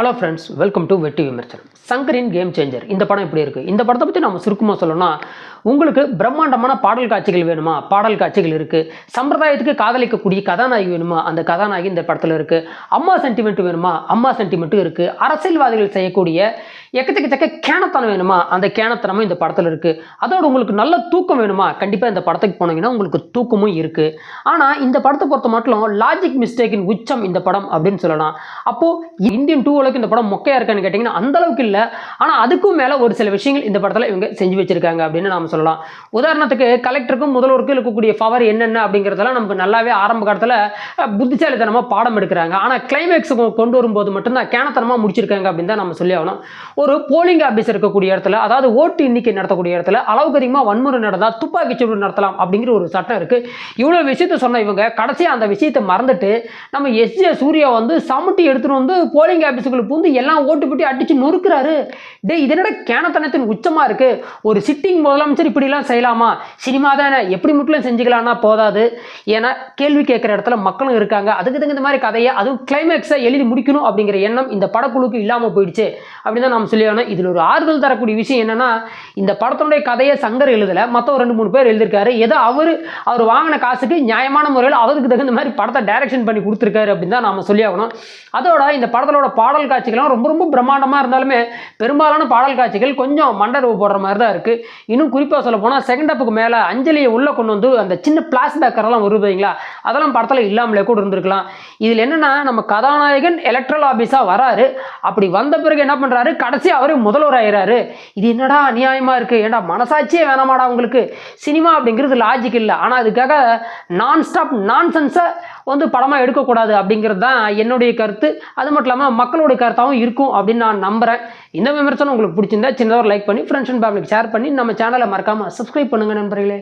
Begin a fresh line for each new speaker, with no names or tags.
Hello friends, welcome to வெற்றி விமர்சனம். சங்கரின் game changer இந்த படம் எப்படி இருக்குது? இந்த படத்தை பற்றி நம்ம சுருக்கமாக சொல்லணும்னா, உங்களுக்கு பிரம்மாண்டமான பாடல் காட்சிகள் வேணுமா? பாடல் காட்சிகள் இருக்குது. சம்பிரதாயத்துக்கு காதலிக்கக்கூடிய கதாநாயகி வேணுமா? அந்த கதாநாயகி இந்த படத்தில் இருக்குது. அம்மா சென்டிமெண்ட் வேணுமா? அம்மா சென்டிமெண்ட்டும் இருக்குது. அரசியல்வாதிகள் செய்யக்கூடிய எக்கச்சக்க கேனத்தனம் வேணுமா? அந்த கேனத்தனமும் இந்த படத்தில் இருக்குது. அதோடு உங்களுக்கு நல்ல தூக்கம் வேணுமா? கண்டிப்பாக இந்த படத்துக்கு போனீங்கன்னா உங்களுக்கு தூக்கமும் இருக்குது. ஆனால் இந்த படத்தை பொறுத்த மட்டும் லாஜிக் மிஸ்டேக்கின் உச்சம் இந்த படம் அப்படின்னு சொல்லலாம். அப்போது இந்தியன் 2 அளவுக்கு இந்த படம் மொக்கையாக இருக்கான்னு கேட்டிங்கன்னா அந்த அளவுக்கு இல்லை. ஆனால் அதுக்கும் மேலே ஒரு சில விஷயங்கள் இந்த படத்தில் இவங்க செஞ்சு வச்சிருக்காங்க அப்படின்னு நாம் சொல்லலாம். உதாரணத்துக்கு கலெக்டருக்கும் முதல்வருக்கும் இருக்கக்கூடிய பவர் என்னென்ன அப்படிங்கிறதெல்லாம் நமக்கு நல்லாவே ஆரம்ப காலத்தில் புத்திசாலித்தனமாக பாடம் எடுக்கிறாங்க. ஆனால் கிளைமேக்ஸுக்கு கொண்டு வரும்போது மட்டும்தான் கேனத்தனமாக முடிச்சிருக்காங்க அப்படின்னு தான் நம்ம சொல்லி ஆகணும். ஒரு போலிங் ஆஃபீஸர் இருக்கக்கூடிய இடத்துல, அதாவது ஓட்டு எண்ணிக்கை நடத்தக்கூடிய இடத்துல அளவுக்கு அதிகமாக வன்முறை நடந்தால் துப்பாக்கி சூடு நடத்தலாம் அப்படிங்கிற ஒரு சட்டம் இருக்குது. இவ்வளோ விஷயத்த சொன்ன இவங்க கடைசியாக அந்த விஷயத்தை மறந்துட்டு நம்ம எஸ்ஜே சூர்யா வந்து சமுட்டி எடுத்துகிட்டு வந்து போலிங் ஆஃபீஸுக்குள்ள பூந்து எல்லாம் ஓட்டு போட்டு அடிச்சு நொறுக்கிறாரு. இதனோட கேனத்தனத்தின் உச்சமாக இருக்குது. ஒரு சிட்டிங் முதலமைச்சர் இப்படிலாம் செய்யலாமா? சினிமா தானே, எப்படி மட்டும் செஞ்சுக்கலாம்னா போதாது. ஏன்னா கேள்வி கேட்குற இடத்துல மக்களும் இருக்காங்க. அதுக்கு தகுந்த மாதிரி கதையை, அதுவும் கிளைமேக்ஸை எழுதி முடிக்கணும் அப்படிங்கிற எண்ணம் இந்த படக்குழுக்கு இல்லாமல் போயிடுச்சு அப்படின்னு தான் நம்ம சொல்லியாகணும். இதில் ஒரு ஆறுதல் தரக்கூடிய விஷயம் என்னன்னா, இந்த படத்தினுடைய கதையை சங்கர் எழுதலை, மற்ற ஒரு 2-3 பேர் எழுதியிருக்காரு. ஏதோ அவர் வாங்கின காசுக்கு நியாயமான முறையில் அவருக்கு தகுந்த மாதிரி படத்தை டைரக்ஷன் பண்ணி கொடுத்துருக்காரு அப்படின்னு தான் நம்ம சொல்லியாகணும். அதோட இந்த படத்தோட பாடல் காட்சிகள்லாம் ரொம்ப ரொம்ப பிரம்மாண்டமாக இருந்தாலுமே பெரும்பாலான பாடல் காட்சிகள் கொஞ்சம் மண்டரவு போடுற மாதிரி தான் இருக்குது. இன்னும் குறிப்பாக சொல்ல போனால் செகண்ட் ஹாப்புக்கு மேலே அஞ்சலியை உள்ளே கொண்டு வந்து அந்த சின்ன பிளாஷ்பேக்கரெல்லாம் வருவீங்களா, அதெல்லாம் படத்தில் இல்லாமலே கூட இருந்திருக்கலாம். இதில் என்னென்னா, நம்ம கதாநாயகன் எலக்ட்ரல் ஆஃபீஸாக வராரு. அப்படி வந்த பிறகு என்ன பண்ணுறாரு, கடைசி அவரே முதல்வர் ஆகிறாரு. இது என்னடா அநியாயமாக இருக்குது? ஏன்டா மனசாட்சியே வேணாமாடா உங்களுக்கு? சினிமா அப்படிங்கிறது லாஜிக் இல்லை. ஆனால் அதுக்காக நான் ஸ்டாப் நான்சென்ஸை வந்து படமாக எடுக்கக்கூடாது அப்படிங்கிறது தான் என்னுடைய கருத்து. அது மட்டும் இல்லாமல் மக்களுடைய கருத்தாகவும் இருக்கும் அப்படின்னு நான் நம்புகிறேன். இந்த விமர்சனம் உங்களுக்கு பிடிச்சிருந்தா சின்னதாக லைக் பண்ணி ஃப்ரெண்ட்ஸ் அண்ட் ஃபேமிலிக்கு ஷேர் பண்ணி நம்ம சேனலை மறக்காமல் சப்ஸ்கிரைப் பண்ணுங்கள் நண்பர்களே.